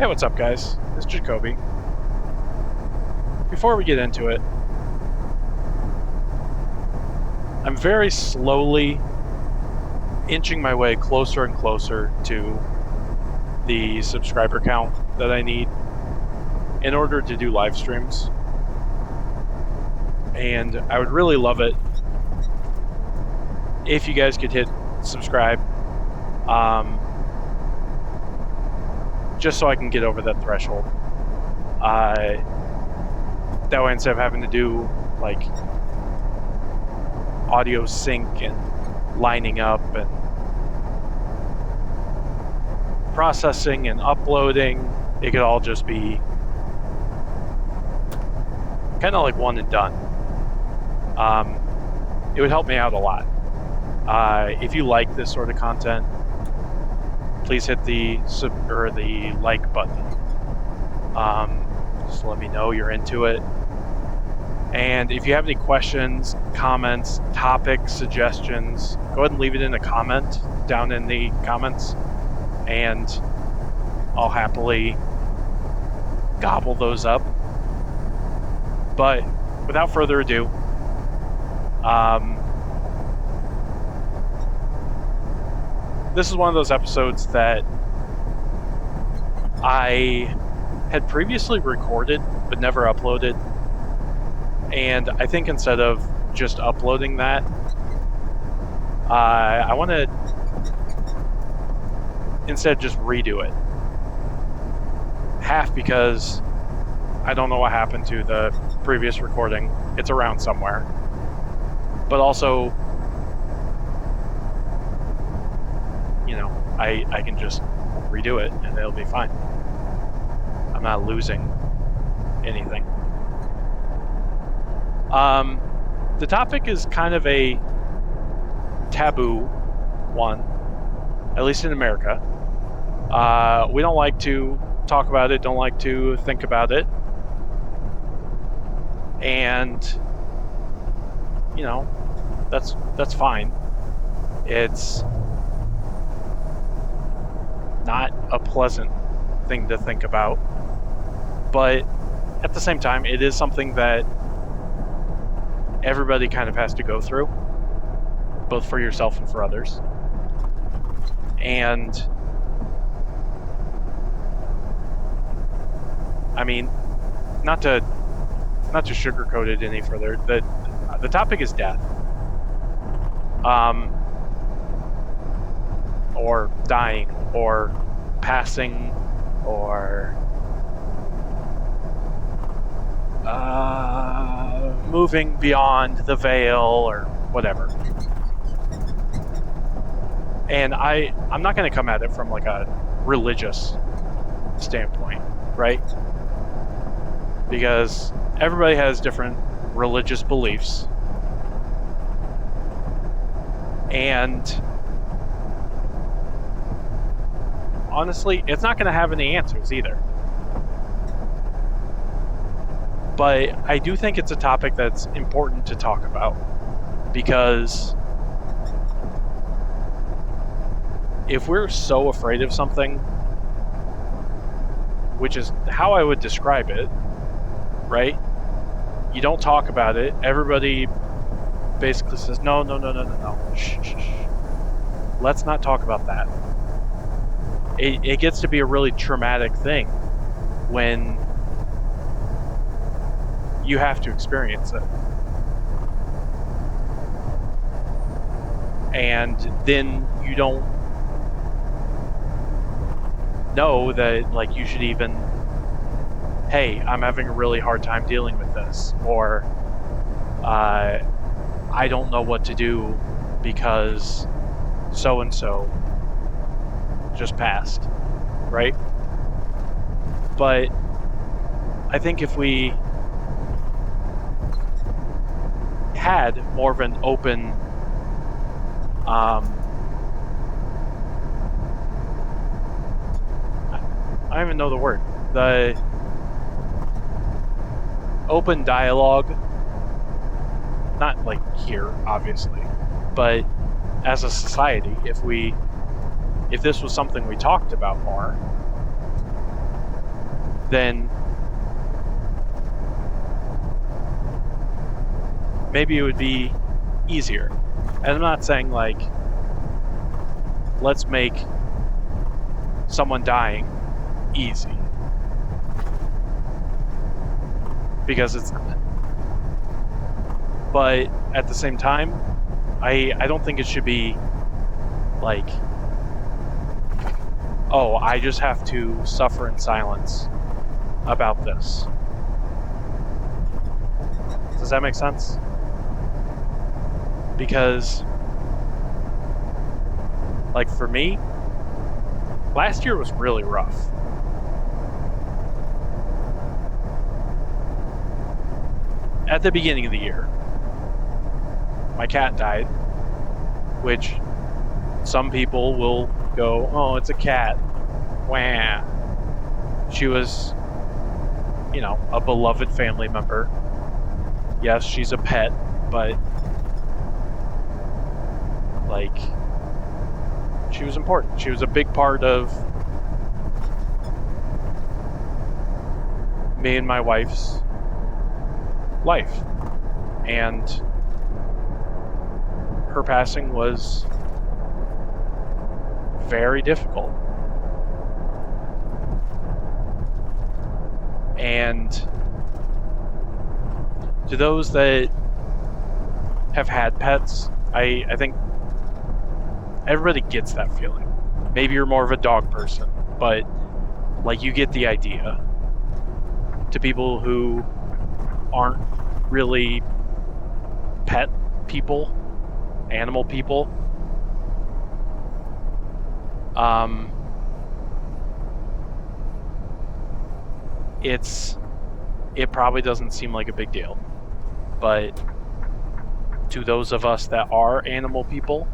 Hey, what's up, guys? It's Jacobi. Before we get into it, I'm very slowly inching my way closer and closer to the subscriber count that I need in order to do live streams. And I would really love it if you guys could hit subscribe, just so I can get over that threshold. That way, instead of having to do like audio sync and lining up and processing and uploading, it could all just be kind of like one and done. It would help me out a lot. If you like this sort of content, please hit the like button. Just let me know you're into it. And if you have any questions, comments, topics, suggestions, go ahead and leave it in a comment down in the comments, and I'll happily gobble those up. But without further ado, this is one of those episodes that I had previously recorded but never uploaded. And I think instead of just uploading that, I want to instead just redo it. Half because I don't know what happened to the previous recording. It's around somewhere. But also, you know, I can just redo it and it'll be fine. I'm not losing anything. The topic is kind of a taboo one, at least in America. We don't like to talk about it, don't like to think about it. And, you know, that's fine. It's not a pleasant thing to think about. But at the same time, it is something that everybody kind of has to go through, both for yourself and for others. And I mean, not to sugarcoat it any further, the topic is death, or dying, or passing, or moving beyond the veil, or whatever. And I'm not going to come at it from like a religious standpoint, right? Because everybody has different religious beliefs. And honestly, it's not going to have any answers either. But I do think it's a topic that's important to talk about, because if we're so afraid of something, which is how I would describe it, right? You don't talk about it. Everybody basically says, no. Shh. Let's not talk about that. It gets to be a really traumatic thing when you have to experience it. And then you don't know that, like, you should even, hey, I'm having a really hard time dealing with this, or I don't know what to do because so-and-so just passed, right? But I think if we had more of an open I don't even know the word. The open dialogue, not like here, obviously, but as a society, if this was something we talked about more, then maybe it would be easier. And I'm not saying, like, let's make someone dying easy. Because it's not. But at the same time, I don't think it should be like, oh, I just have to suffer in silence about this. Does that make sense? Because, like, for me, last year was really rough. At the beginning of the year, my cat died, which some people will go, oh, it's a cat. Wah. She was, a beloved family member. Yes, she's a pet, but, like, she was important. She was a big part of me and my wife's life. And her passing was very difficult. And to those that have had pets, I think everybody gets that feeling. Maybe you're more of a dog person, but, like, you get the idea. To people who aren't really pet people, animal people, it probably doesn't seem like a big deal, but to those of us that are animal people,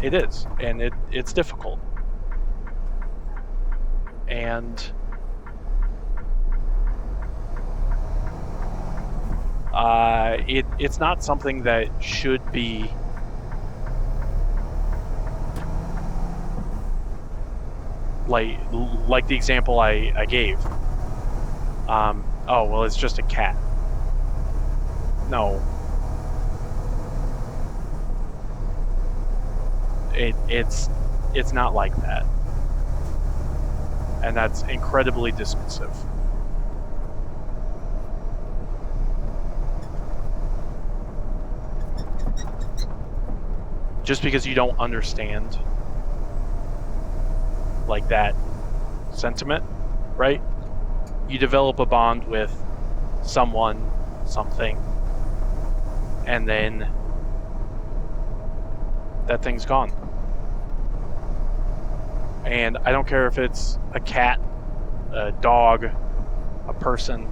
it is, and it's difficult. And it's not something that should be like the example I gave. Oh, well, it's just a cat. No. It's not like that. And that's incredibly dismissive. Just because you don't understand, like, that sentiment, right? You develop a bond with someone, something, and then that thing's gone. And I don't care if it's a cat, a dog, a person,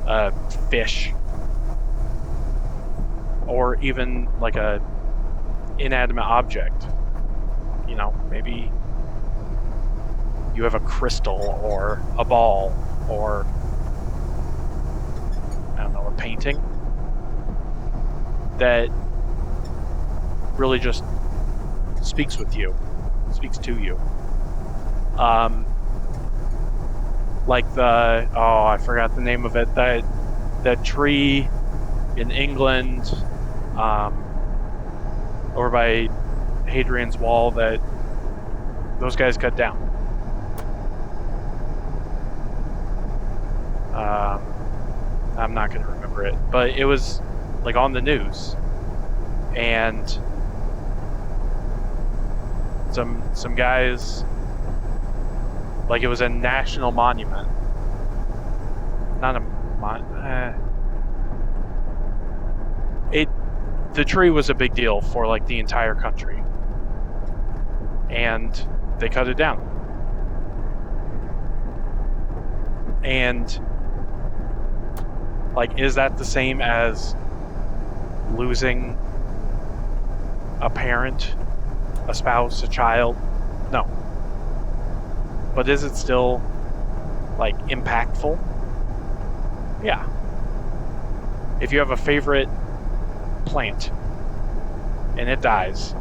a fish, or even like a inanimate object. Maybe you have a crystal or a ball or, I don't know, a painting that really just speaks with you, speaks to you. Like I forgot the name of it, that tree in England, over by Hadrian's Wall that those guys cut down. I'm not going to remember it, but it was like on the news, and some guys, like, it was a national monument, not a the tree was a big deal for, like, the entire country, and they cut it down. And, like, is that the same as losing a parent, a spouse, a child? No. But is it still, like, impactful? Yeah. If you have a favorite plant and it dies,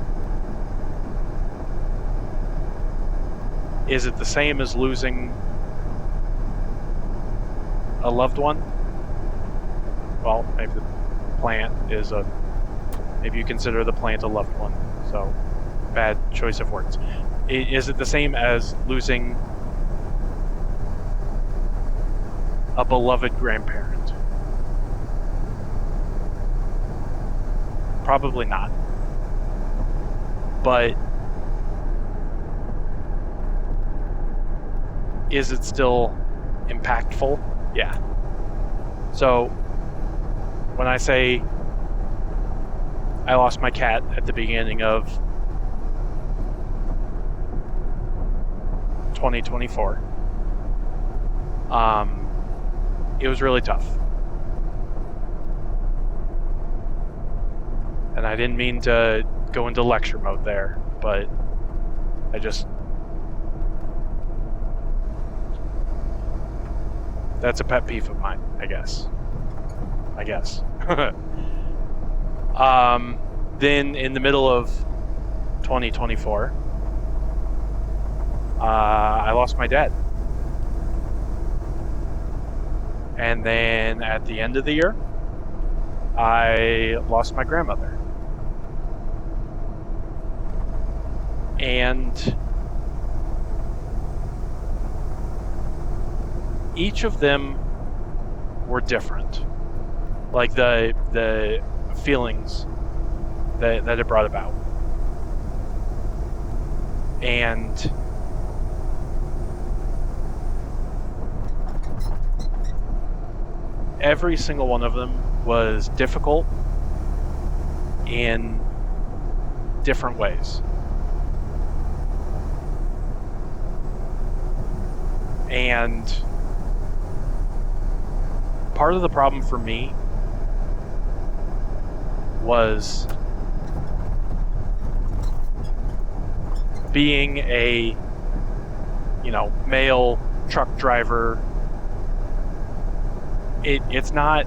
Is it the same as losing a loved one? Well, maybe the plant is maybe you consider the plant a loved one, so bad choice of words. Is it the same as losing a beloved grandparent? Probably not. But is it still impactful? Yeah. So when I say I lost my cat at the beginning of 2024, it was really tough. And I didn't mean to go into lecture mode there, but that's a pet peeve of mine, I guess. Then in the middle of 2024, I lost my dad. And then at the end of the year, I lost my grandmother. And each of them were different. Like the feelings that it brought about. And every single one of them was difficult in different ways. And part of the problem for me was being a, male truck driver. It's not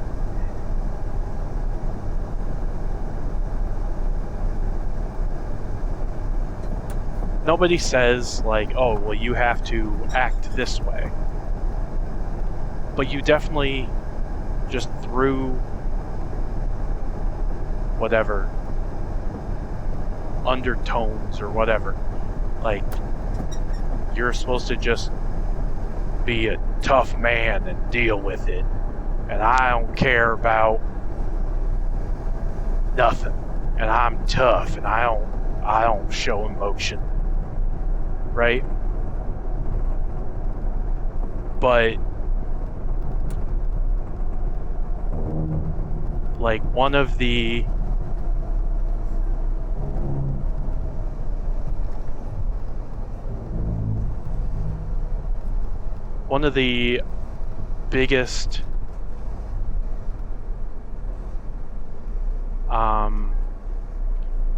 nobody says like, oh, well, you have to act this way. But you definitely, just through whatever undertones or whatever, like, you're supposed to just be a tough man and deal with it. And I don't care about nothing. And I'm tough and I don't show emotion. Right? But like one of the biggest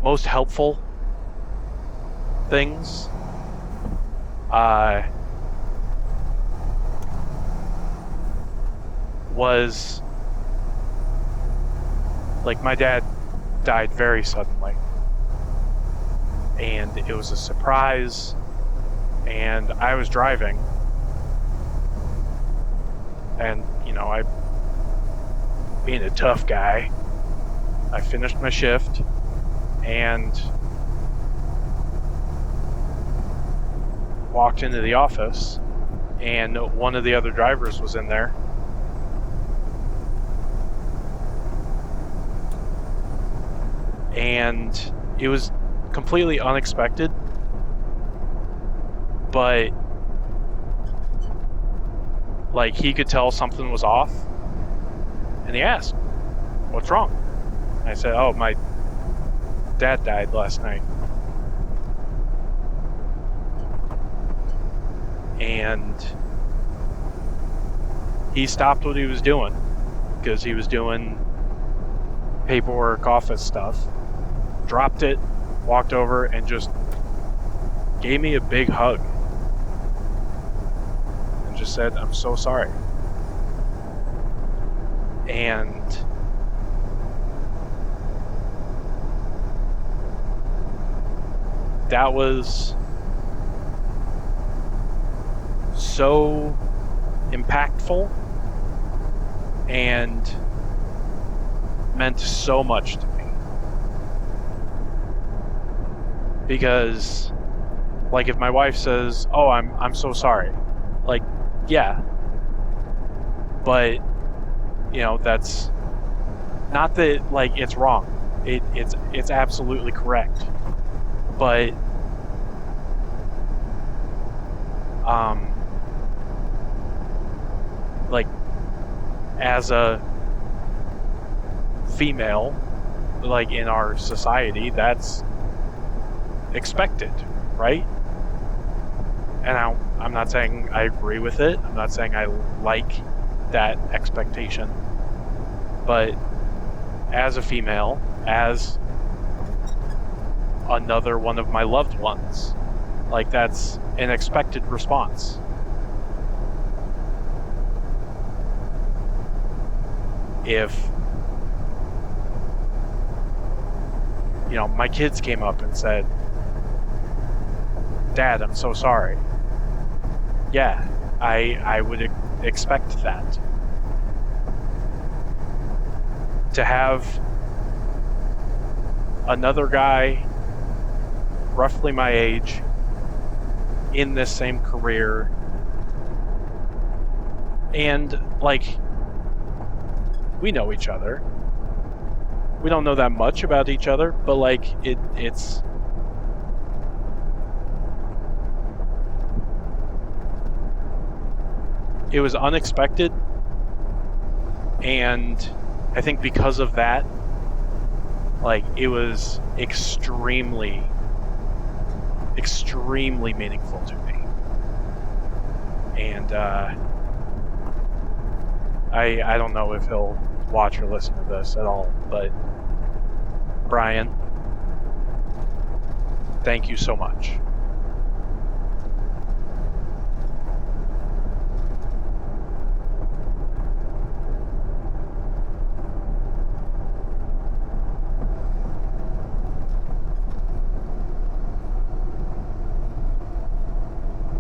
most helpful things was like my dad died very suddenly, and it was a surprise, and I was driving, and I, being a tough guy, I finished my shift and walked into the office, and one of the other drivers was in there. And it was completely unexpected, but like he could tell something was off, and he asked, "What's wrong?" I said, "Oh, my dad died last night." And he stopped what he was doing, because he was doing paperwork, office stuff, dropped it, walked over, and just gave me a big hug. And just said, "I'm so sorry." And that was so impactful and meant so much to me. Because, like, if my wife says, "Oh, I'm so sorry," like, yeah, but that's not that, like, it's wrong. It's absolutely correct, but like, as a female, like, in our society, that's expected, right? And I'm not saying I agree with it. I'm not saying I like that expectation. But as a female, as another one of my loved ones, like, that's an expected response. If my kids came up and said, "Dad, I'm so sorry," yeah, I would expect that. To have another guy roughly my age in this same career, and, like, we know each other. We don't know that much about each other, but, like, it was unexpected, and I think because of that, like, it was extremely, extremely meaningful to me. And I don't know if he'll watch or listen to this at all, but Brian, thank you so much.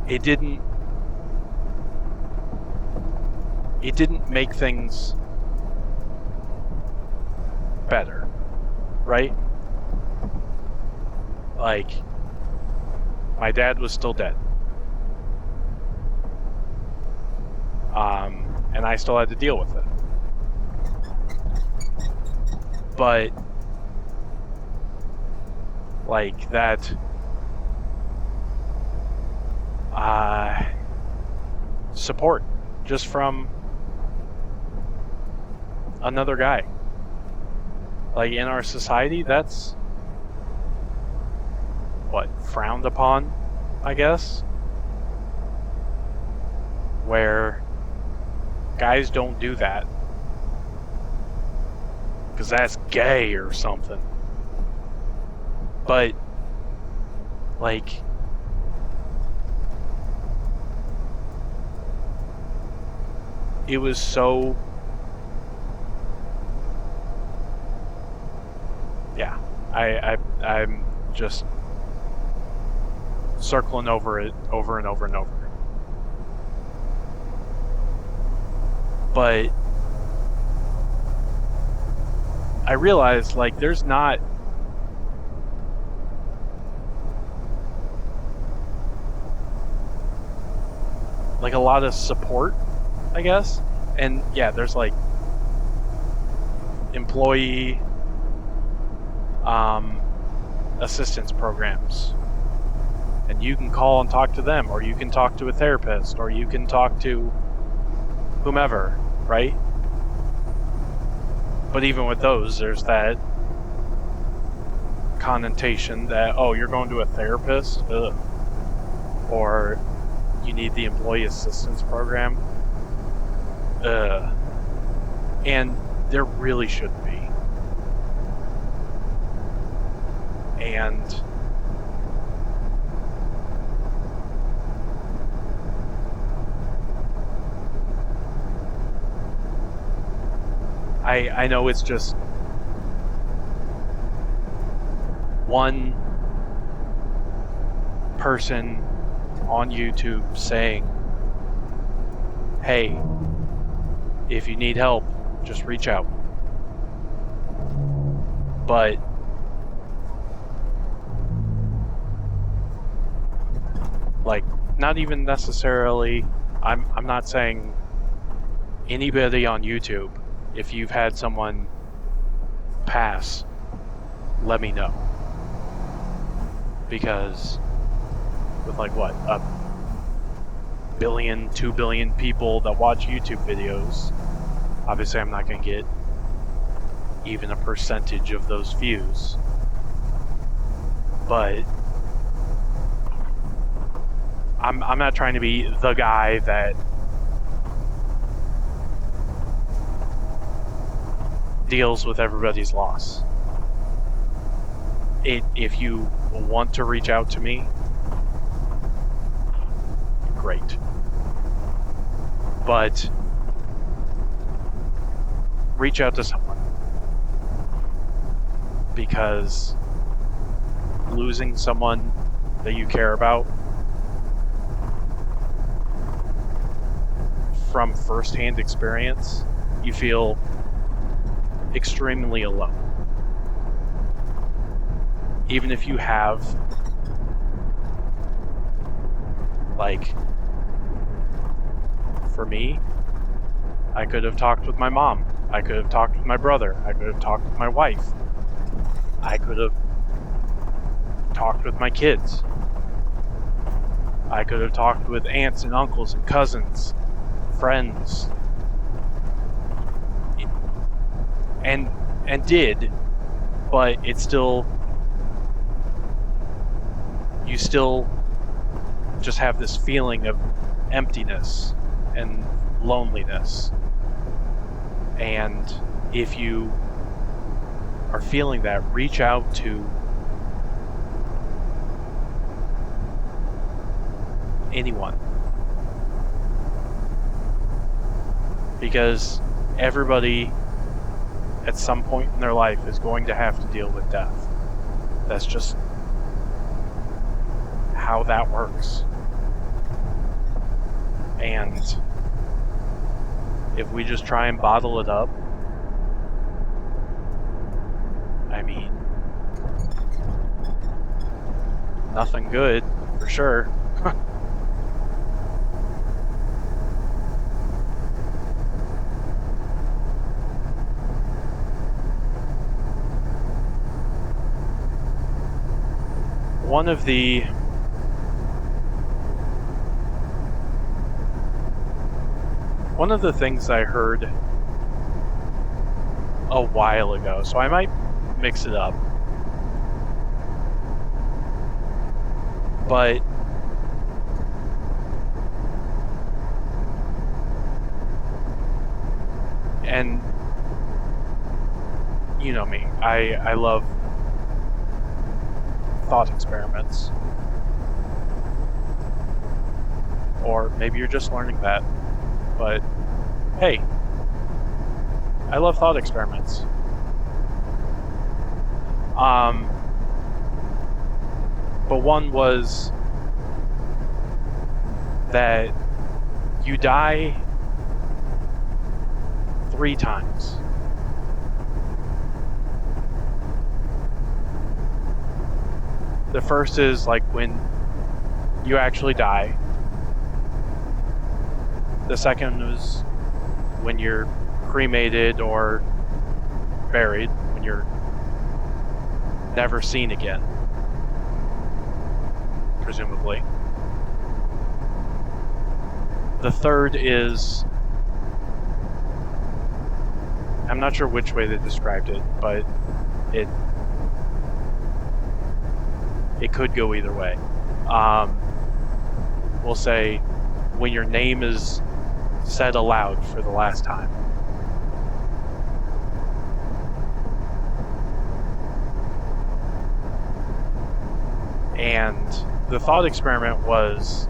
It didn't make things better, right? Like, my dad was still dead. And I still had to deal with it. But, like, that support just from another guy, like, in our society, that's frowned upon, I guess, where guys don't do that because that's gay or something. But, like, it was so, yeah, I'm just circling over it over and over and over. But I realized, like, there's not like a lot of support, I guess. And yeah, there's like employee assistance programs, and you can call and talk to them, or you can talk to a therapist, or you can talk to whomever, right? But even with those, there's that connotation that, oh, you're going to a therapist? Ugh. Or you need the employee assistance program? And there really shouldn't be. And I know it's just one person on YouTube saying hey, if you need help, just reach out. But like, not even necessarily, I'm not saying anybody on YouTube, if you've had someone pass, let me know. Because with like what, 1 billion, 2 billion people that watch YouTube videos, obviously I'm not going to get even a percentage of those views. But I'm not trying to be the guy that deals with everybody's loss. If you want to reach out to me, great. But reach out to someone. Because losing someone that you care about from first-hand experience, you feel extremely alone. Even if you have, like, for me, I could have talked with my mom, I could have talked with my brother, I could have talked with my wife, I could have talked with my kids, I could have talked with aunts and uncles and cousins, friends, and did, but it's still, you still just have this feeling of emptiness and loneliness. And if you are feeling that, reach out to anyone. Because everybody at some point in their life is going to have to deal with death. That's just how that works. And if we just try and bottle it up, I mean, nothing good, for sure. One of the things I heard a while ago, so I might mix it up, but and you know me, I love thought experiments. Or maybe you're just learning that. But hey, I love thought experiments. But one was that you die 3 times. The first is like when you actually die. The second is when you're cremated or buried, when you're never seen again, presumably. The third is, I'm not sure which way they described it, but it could go either way. We'll say when your name is said aloud for the last time. And the thought experiment was,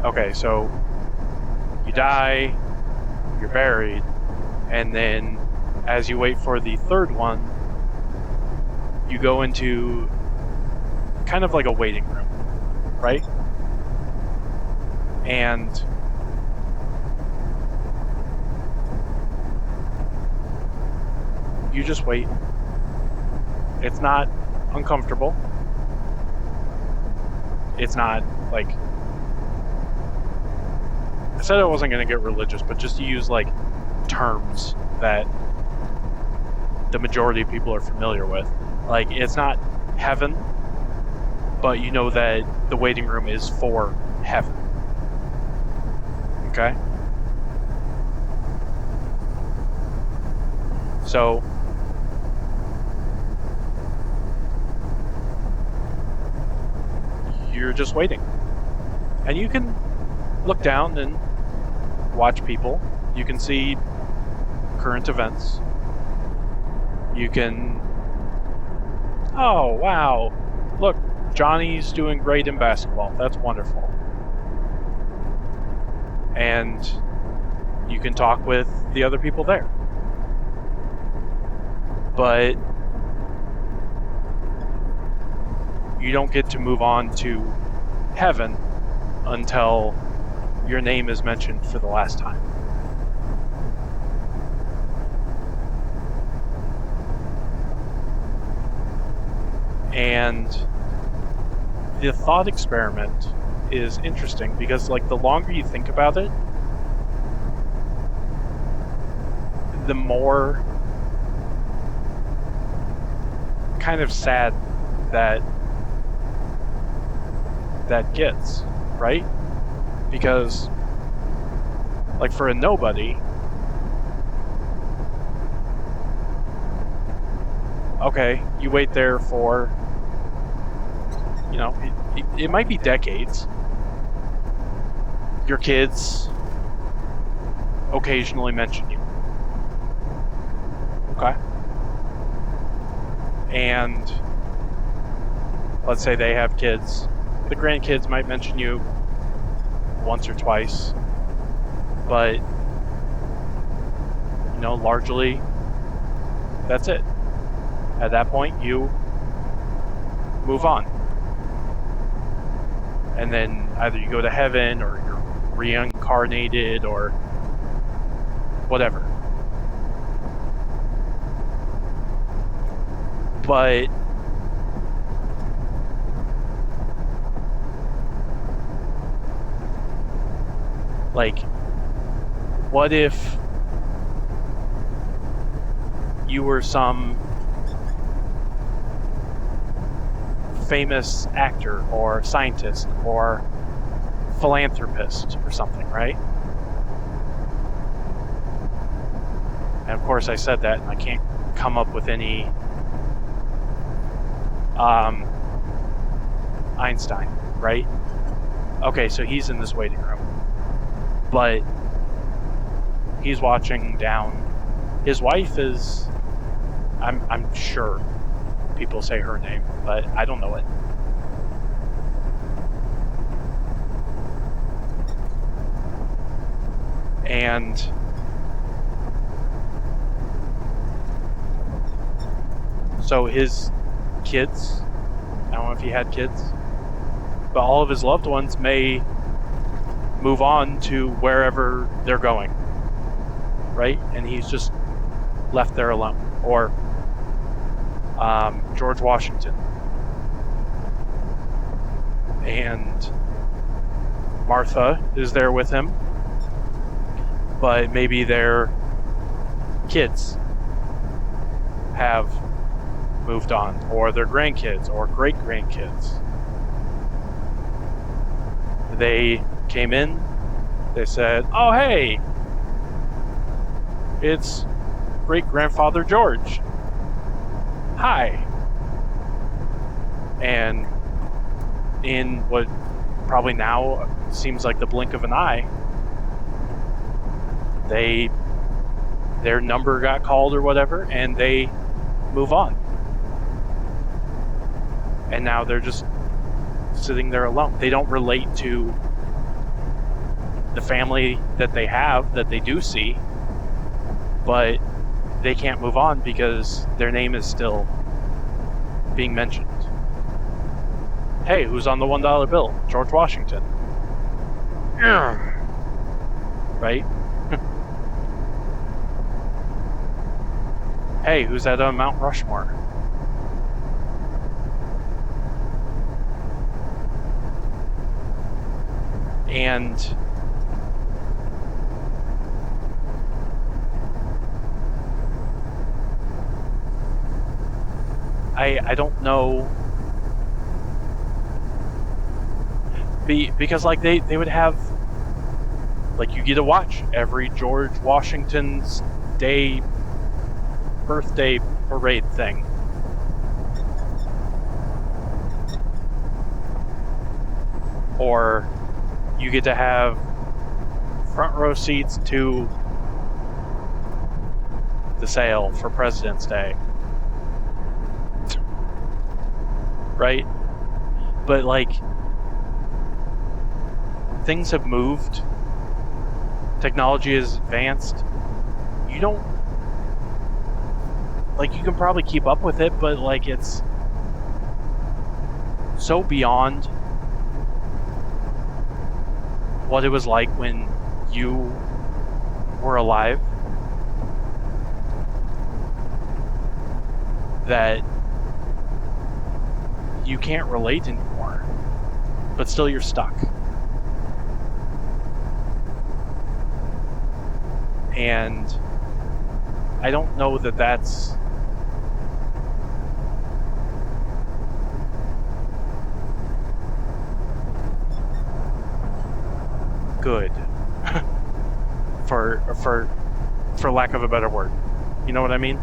okay, so you die, you're buried, and then as you wait for the third one, you go into kind of like a waiting room, right? And you just wait. It's not uncomfortable. It's not like... I said I wasn't going to get religious, but just to use like terms that the majority of people are familiar with. Like, it's not heaven, but you know that the waiting room is for heaven. Okay? So, you're just waiting. And you can look down and watch people. You can see current events. You can... Oh, wow. Look, Johnny's doing great in basketball. That's wonderful. And you can talk with the other people there. But you don't get to move on to heaven until your name is mentioned for the last time. And the thought experiment is interesting because, like, the longer you think about it, the more kind of sad that gets, right? Because, like, for a nobody, okay, you wait there for, you know, it might be decades. Your kids occasionally mention you. Okay? And let's say they have kids. The grandkids might mention you once or twice. But, you know, largely, that's it. At that point, you move on. And then either you go to heaven or you're reincarnated or whatever. But like, what if you were some famous actor or scientist or philanthropist or something, right? And of course I said that and I can't come up with any Einstein, right? Okay, so he's in this waiting room, but he's watching down. His wife is, I'm sure people say her name, but I don't know it. And so his kids, I don't know if he had kids, but all of his loved ones may move on to wherever they're going, right? And he's just left there alone. Or George Washington. And Martha is there with him, but maybe their kids have moved on, or their grandkids or great-grandkids. They came in, they said, "Oh, hey, it's great-grandfather George. Hi." And in what probably now seems like the blink of an eye, their number got called or whatever, and they move on. And now they're just sitting there alone. They don't relate to the family that they have, that they do see, but they can't move on because their name is still being mentioned. Hey, who's on the $1 bill? George Washington. Right? Hey, who's at Mount Rushmore? And I don't know, because like they would have, like, you get to watch every George Washington's Day birthday parade thing. Or you get to have front row seats to the sale for President's Day. Right? But like, things have moved. Technology is advanced. You don't, like, you can probably keep up with it, but like, it's so beyond what it was like when you were alive that you can't relate anymore, but still you're stuck. And I don't know that that's good for lack of a better word. You know what I mean?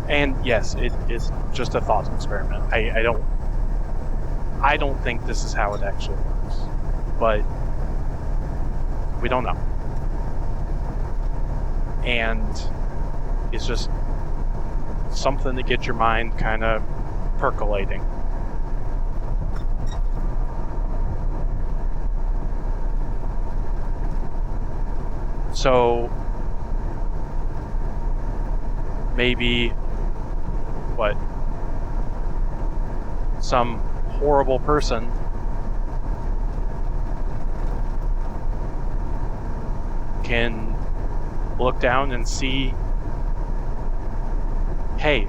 And yes, it is just a thought experiment. I don't think this is how it actually works, but we don't know. And it's just something to get your mind kind of percolating. So maybe some horrible person can look down and see, hey,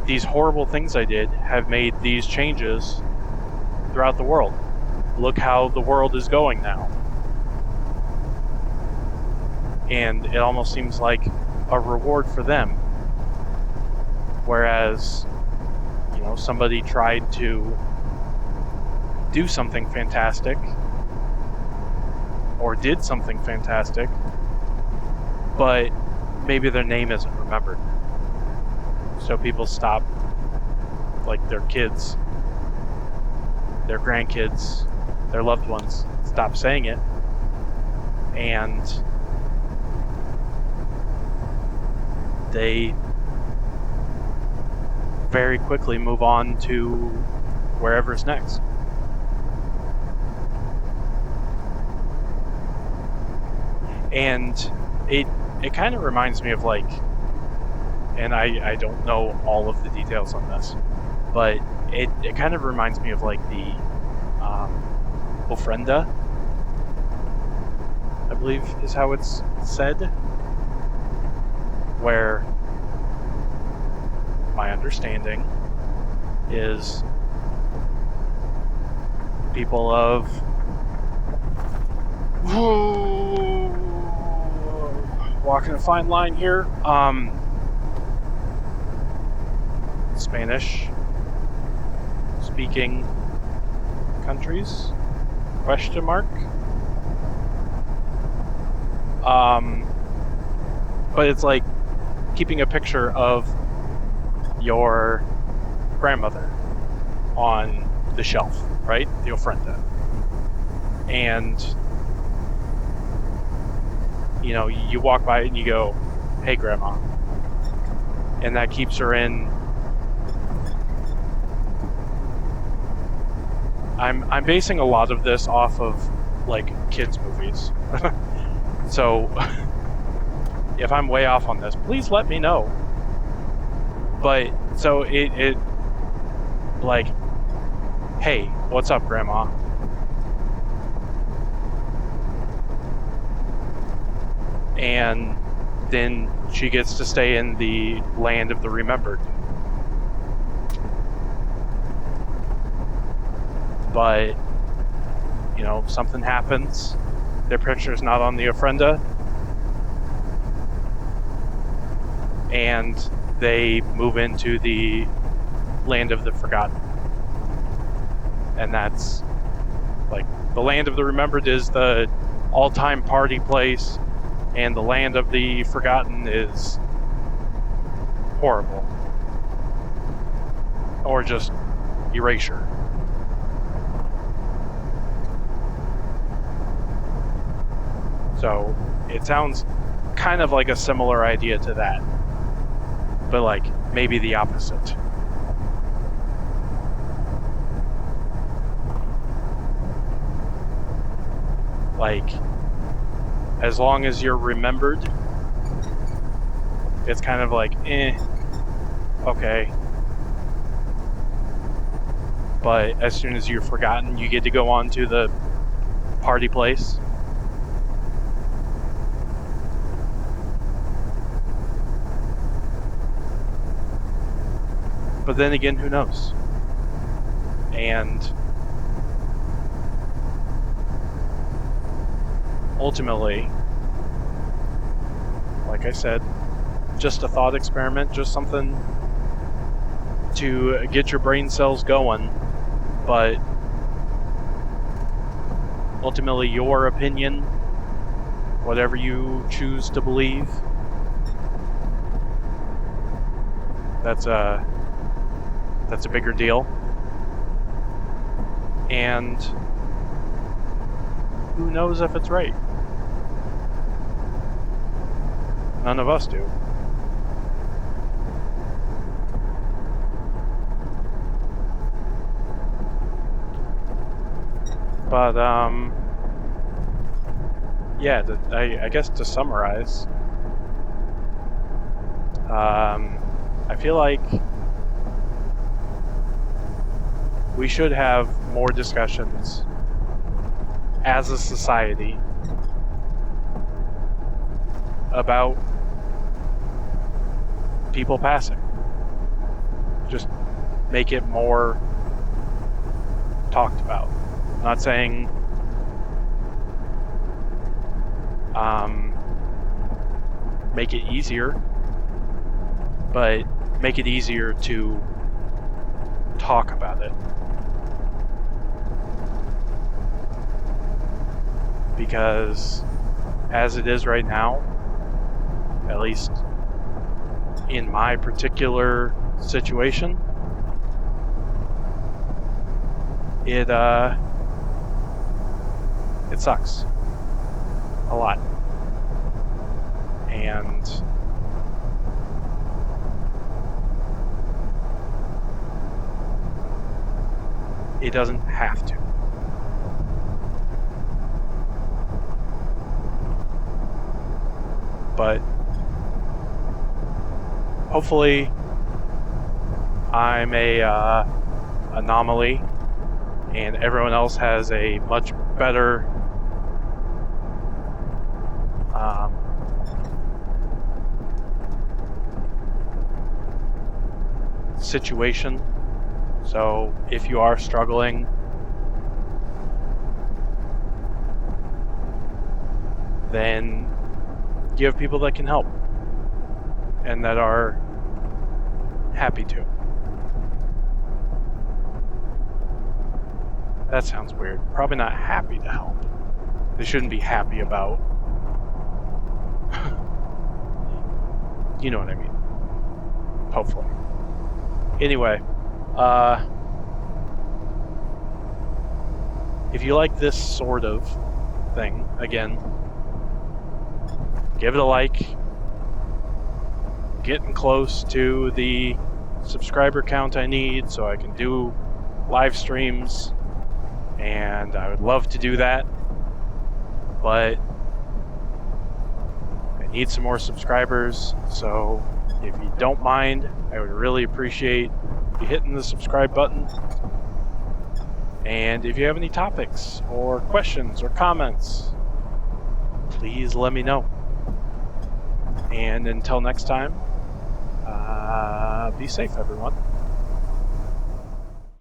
these horrible things I did have made these changes throughout the world. Look how the world is going now. And it almost seems like a reward for them. Whereas, you know, somebody tried to do something fantastic or did something fantastic, but maybe their name isn't remembered. So people stop, like their kids, their grandkids, their loved ones, stop saying it, and they very quickly move on to wherever's next. And it kind of reminds me of, like, and I don't know all of the details on this, but it kind of reminds me of like the ofrenda, I believe is how it's said, where my understanding is people of walking a fine line here, Spanish speaking countries, ? But it's like keeping a picture of your grandmother on the shelf, right? The ofrenda. And, you know, you walk by it and you go, hey, Grandma. And that keeps her in. I'm basing a lot of this off of, like, kids' movies. So, if I'm way off on this, please let me know. But, so it like, hey, what's up, Grandma? and then she gets to stay in the land of the remembered. But, you know, something happens. Their picture's not on the ofrenda. And they move into the land of the forgotten. And that's, like, the land of the remembered is the all-time party place, and the land of the forgotten is horrible. Or just erasure. So it sounds kind of like a similar idea to that, but like maybe the opposite. Like, as long as you're remembered, it's kind of like, okay. But as soon as you're forgotten, you get to go on to the party place. But then again, who knows? And ultimately, like I said, just a thought experiment, just something to get your brain cells going. But ultimately, your opinion, whatever you choose to believe, that's a bigger deal. And who knows if it's right? None of us do. But, yeah, I guess to summarize, I feel like we should have more discussions as a society about people passing. Just make it more talked about. I'm not saying make it easier, but make it easier to talk about it. Because as it is right now, at least in my particular situation, it sucks a lot. And it doesn't have to. But hopefully I'm a anomaly and everyone else has a much better situation. So if you are struggling, then you have people that can help and that are happy to. That sounds weird. Probably not happy to help. They shouldn't be happy about. You know what I mean. Hopefully. Anyway, if you like this sort of thing, again, give it a like. Getting close to the subscriber count I need so I can do live streams, and I would love to do that, but I need some more subscribers. So if you don't mind, I would really appreciate you hitting the subscribe button. And if you have any topics or questions or comments, please let me know. And until next time, be safe, everyone.